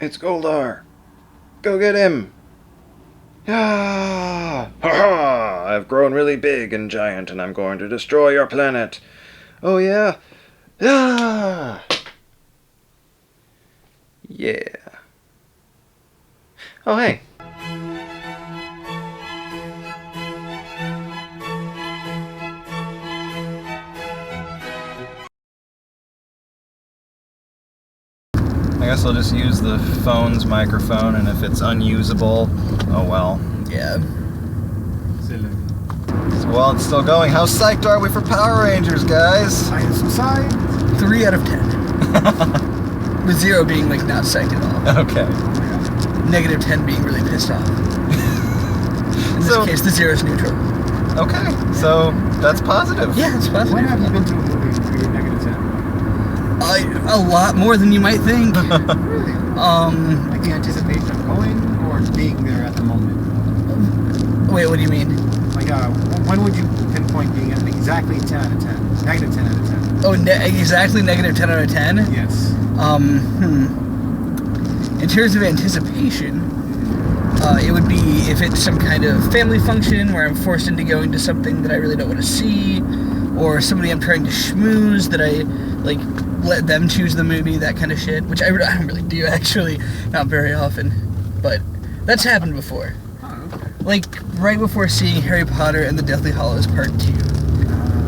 It's Goldar. Go get him. Ah! Ha ha! I've grown really big and giant and I'm going to destroy your planet. Oh yeah? Ah! Yeah. Oh hey. I guess I'll just use the phone's microphone, and if it's unusable, oh well. Yeah. Well, it's still going. How psyched are we for Power Rangers, guys? I am so psyched. 3 out of 10. With 0 being like not psyched at all. Okay. Negative 10 being really pissed off. In this case, the 0 is neutral. Okay, so that's positive. Yeah, it's positive. When have you been to a movie where you're negative 10? A lot more than you might think. Really? Like the anticipation of going or being there at the moment? Wait, what do you mean? Like, when would you pinpoint being at exactly 10 out of 10? Negative 10 out of 10? Oh, exactly negative 10 out of 10? Yes. In terms of anticipation, it would be if it's some kind of family function where I'm forced into going to something that I really don't want to see, or somebody I'm trying to schmooze that I, like, let them choose the movie, that kind of shit, which I don't really do, actually, not very often, but that's happened before. Oh, okay. Like, right before seeing Harry Potter and the Deathly Hallows Part 2.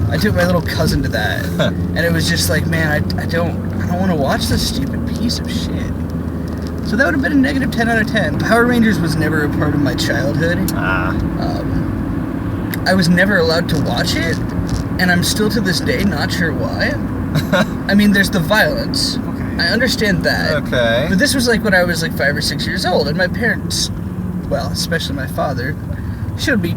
I took my little cousin to that, and it was just like, man, I don't want to watch this stupid piece of shit. So that would have been a negative 10 out of 10. Power Rangers was never a part of my childhood. I was never allowed to watch it, and I'm still to this day not sure why. I mean, there's the violence. Okay. I understand that. Okay. But this was like when I was like 5 or 6 years old, and my parents, well, especially my father, showed me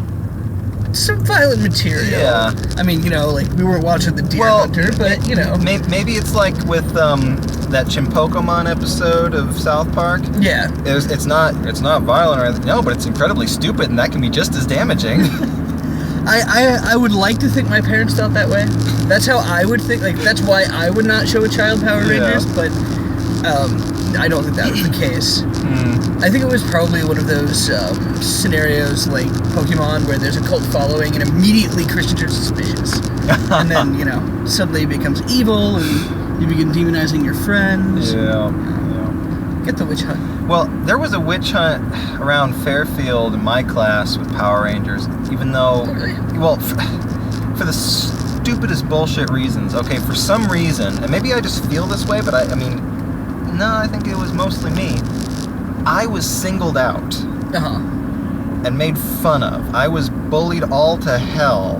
some violent material. Yeah. I mean, you know, like, we weren't watching The Deer Hunter, but, you know. Maybe it's like with that Chimpokomon episode of South Park. Yeah. It's not violent or anything. No, but it's incredibly stupid, and that can be just as damaging. I would like to think my parents felt that way. That's how I would think. Like, that's why I would not show a child Power Rangers, but I don't think that was the case. I think it was probably one of those scenarios like Pokemon where there's a cult following and immediately Christians are suspicious. And then, you know, suddenly it becomes evil and you begin demonizing your friends. Yeah. Get the witch hunt. Well, there was a witch hunt around Fairfield in my class with Power Rangers, even though, well, for the stupidest bullshit reasons. Okay, for some reason, and maybe I just feel this way, but I mean, no, I think it was mostly me. I was singled out and made fun of. I was bullied all to hell,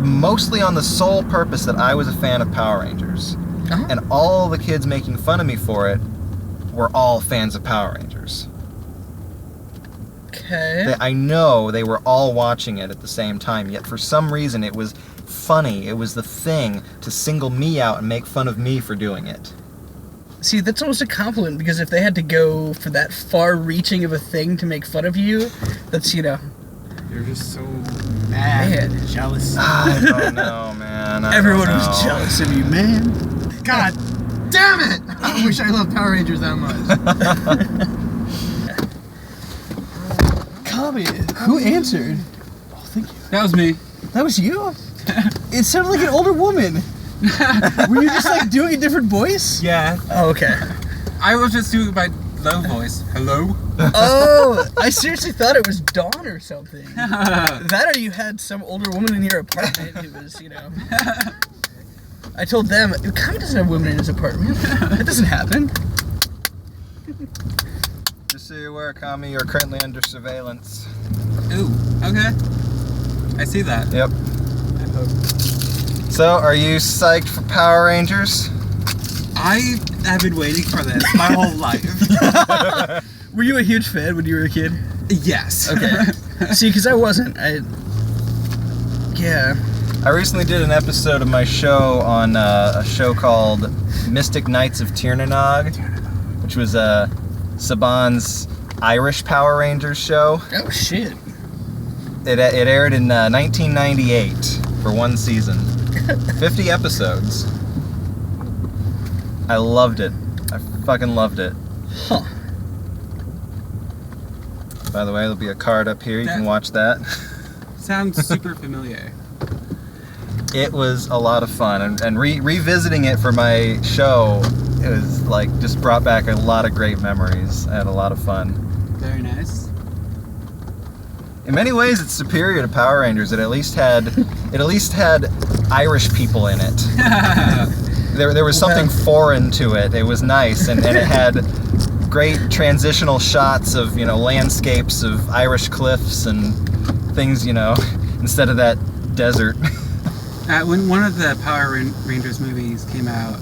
mostly on the sole purpose that I was a fan of Power Rangers. And all the kids making fun of me for it were all fans of Power Rangers. Okay. I know they were all watching it at the same time, yet for some reason it was funny. It was the thing to single me out and make fun of me for doing it. See, that's almost a compliment, because if they had to go for that far-reaching of a thing to make fun of you, that's, you know... You're just so mad and jealous. I don't know, man. Everyone was jealous of you, man. God damn it! I wish I loved Power Rangers that much. Kami, who answered? Oh, thank you. That was me. That was you? It sounded like an older woman. Were you just like doing a different voice? Yeah. Oh, okay. I was just doing my low voice. Hello? Oh, I seriously thought it was Dawn or something. That or you had some older woman in your apartment who was, you know... I told them, Kami doesn't have women in his apartment. That doesn't happen. Just so you're aware, Kami, you're currently under surveillance. Ooh, okay. I see that. Yep. So, are you psyched for Power Rangers? I have been waiting for this my whole life. Were you a huge fan when you were a kid? Yes. Okay. See, because I wasn't. Yeah. I recently did an episode of my show on a show called Mystic Knights of Tirnanog, which was Saban's Irish Power Rangers show. Oh, shit. It aired in 1998 for one season. 50 episodes. I loved it. I fucking loved it. Huh. By the way, there'll be a card up here. You can watch that. Sounds super familiar. It was a lot of fun, and revisiting it for my show, it was like just brought back a lot of great memories. I had a lot of fun. Very nice. In many ways, it's superior to Power Rangers. It at least had Irish people in it. There was something foreign to it. It was nice, and it had great transitional shots of landscapes of Irish cliffs and things instead of that desert. When one of the Power Rangers movies came out,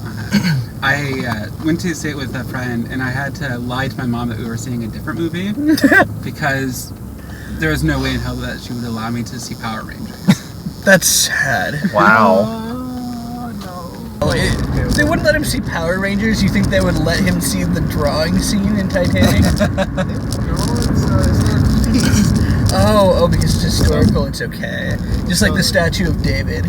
I went to see it with a friend, and I had to lie to my mom that we were seeing a different movie because there was no way in hell that she would allow me to see Power Rangers. That's sad. Wow. If they wouldn't let him see Power Rangers, you think they would let him see the drawing scene in Titanic? Oh, because it's historical, it's okay. Just like the statue of David.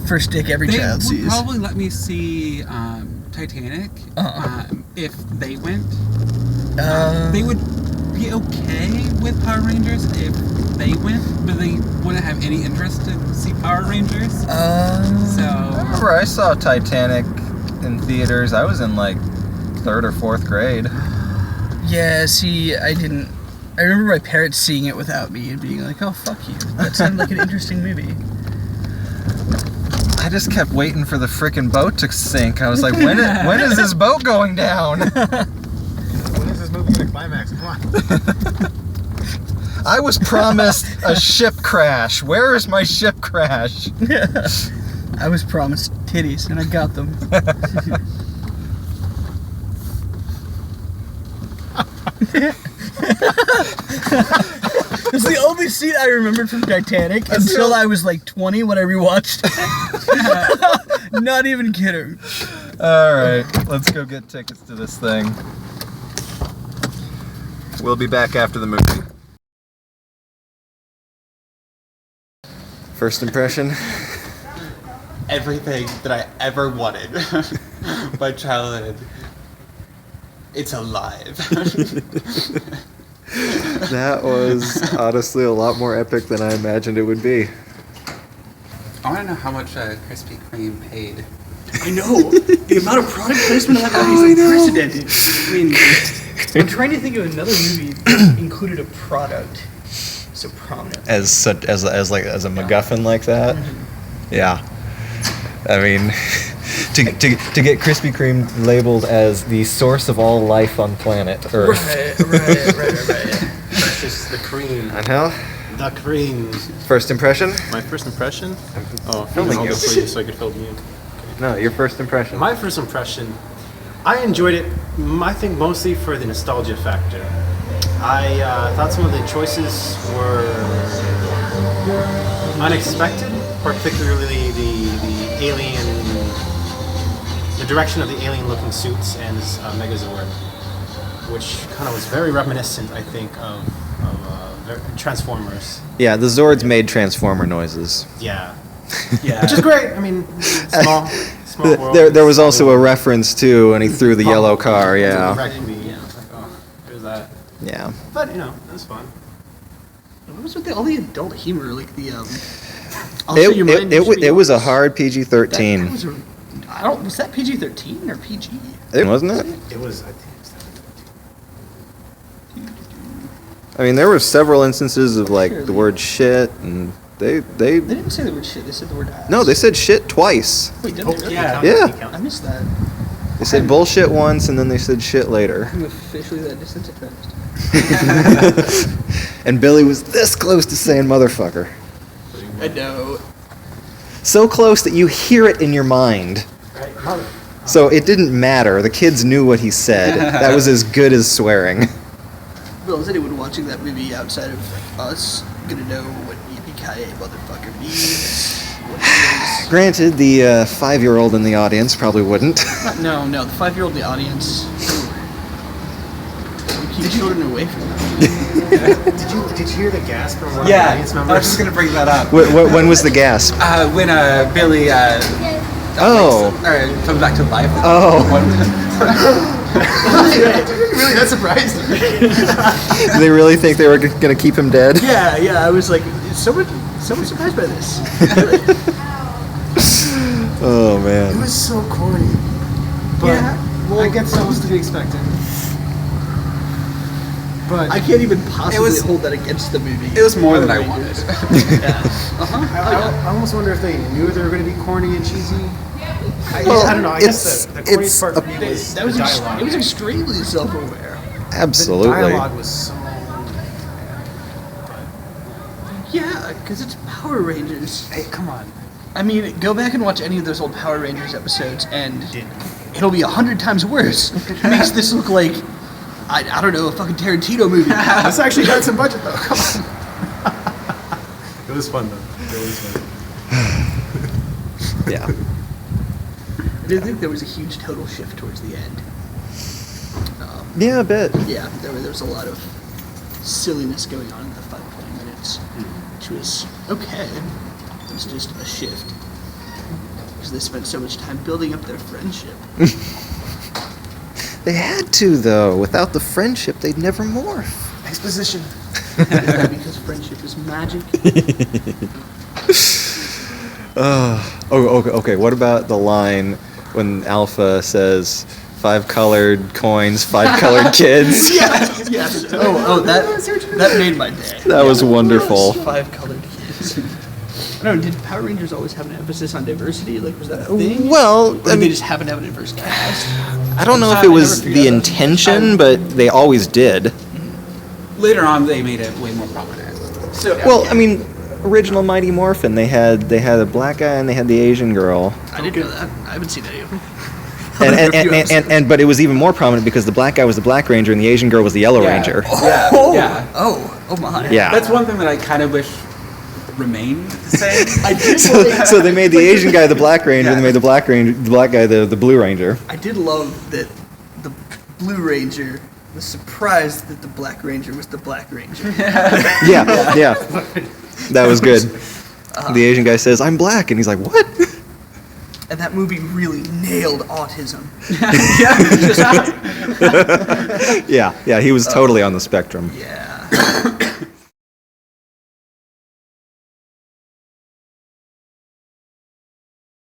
First dick every child They sees. would probably let me see Titanic if they went. They would be okay with Power Rangers if they went, but they wouldn't have any interest to see Power Rangers. So I remember I saw Titanic in theaters. I was in like 3rd or 4th grade. Yeah, see, I didn't. I remember my parents seeing it without me and being like, oh, fuck you. That sounded like an interesting movie. I just kept waiting for the frickin' boat to sink. I was like, when is this boat going down? When is this movie gonna climax? Come on. I was promised a ship crash. Where is my ship crash? I was promised titties, and I got them. It's the only scene I remembered from Titanic until I was like 20 when I rewatched it. Not even kidding. Alright, let's go get tickets to this thing. We'll be back after the movie. First impression? Everything that I ever wanted. My childhood. It's alive. That was honestly a lot more epic than I imagined it would be. I want to know how much Krispy Kreme paid. I know. The amount of product placement on that movie is unprecedented. I mean, I'm trying to think of another movie that included a product so prominent. As a MacGuffin like that? Yeah. I mean, to get Krispy Kreme labeled as the source of all life on planet Earth. Right. That's just the cream. I know. The cream. First impression? My first impression? Oh, filming you. For you so I could film you. No, your first impression. My first impression, I enjoyed it, I think mostly for the nostalgia factor. I thought some of the choices were unexpected, particularly the alien, the direction of the alien-looking suits and Megazord, which kind of was very reminiscent, I think, of Transformers. Yeah, the Zords made Transformer noises. Yeah. Which is great. I mean, small world. There was also a reference to when he threw the yellow car, yeah. Yeah. Oh, there's that. Yeah. But, it was fun. What was with all the adult humor? Like the, It was a hard PG-13. Was that PG-13 or PG? Wasn't it? It was, I think, I mean, there were several instances of like the word shit, and they didn't say the word shit. They said the word ass. no, they said shit twice. Wait, did they really? Yeah. I missed that. They said bullshit once, and then they said shit later. I'm officially that desensitized. And Billy was this close to saying motherfucker. I know. So close that you hear it in your mind. Right. So it didn't matter. The kids knew what he said. That was as good as swearing. Well, is anyone watching that movie outside of us gonna know what yippee-ki-yay motherfucker means? What it is? Granted, the 5-year-old in the audience probably wouldn't. No, the 5-year-old in the audience. We keep children away from them. Did you hear the gasp from one of the audience members? I was just gonna bring that up. When was the gasp? When Billy Oh. comes back to life. Oh. That surprised me. Do they really think they were gonna keep him dead? Yeah. I was like, is someone surprised by this? Oh It man. was so corny. But I guess that was to be expected. But I can't even possibly was- hold that against the movie. It was more than I Power wanted. Rangers. Yeah. I almost wonder if they knew they were going to be corny and cheesy. I don't know. I it's- guess the corniest it's part a- for me was That was the dialogue. it was extremely self-aware. Absolutely. The dialogue was so. Yeah, because it's Power Rangers. Hey, come on. I mean, go back and watch any of those old Power Rangers episodes, and it'll be 100 times worse. It makes this look like, I don't know, a fucking Tarantino movie. This actually had some budget though. Come on. It was fun though. It was fun. Yeah. I did think there was a huge total shift towards the end. Yeah, a bit. Yeah, there was a lot of silliness going on in the final 20 minutes, which was okay. It was just a shift. Because they spent so much time building up their friendship. They had to though. Without the friendship, they'd never morph. Exposition. Because friendship is magic. Okay. What about the line when Alpha says 5 colored coins, 5 colored kids? Yes. Oh, that made my day. That was wonderful. 5 colored kids. I don't know, did Power Rangers always have an emphasis on diversity? Like, was that a thing? Well, Or I did they mean, just happen to have a diverse cast? I don't know if I it never was figured the that out. intention, but they always did. Later on, they made it way more prominent. So, Well, I mean, original Mighty Morphin, they had a black guy and they had the Asian girl. I didn't know that. I haven't seen any of them. But it was even more prominent because the black guy was the Black Ranger and the Asian girl was the Yellow Ranger. Yeah. Oh my. Yeah. That's one thing that I kind of wish remained the same. I did. So they made the Asian guy the Black Ranger and they made the Black guy the Blue Ranger. I did love that the Blue Ranger was surprised that the Black Ranger was the Black Ranger. Yeah. That was good. The Asian guy says, "I'm black," and he's like, "What?" And that movie really nailed autism. Yeah, he was totally on the spectrum. Yeah.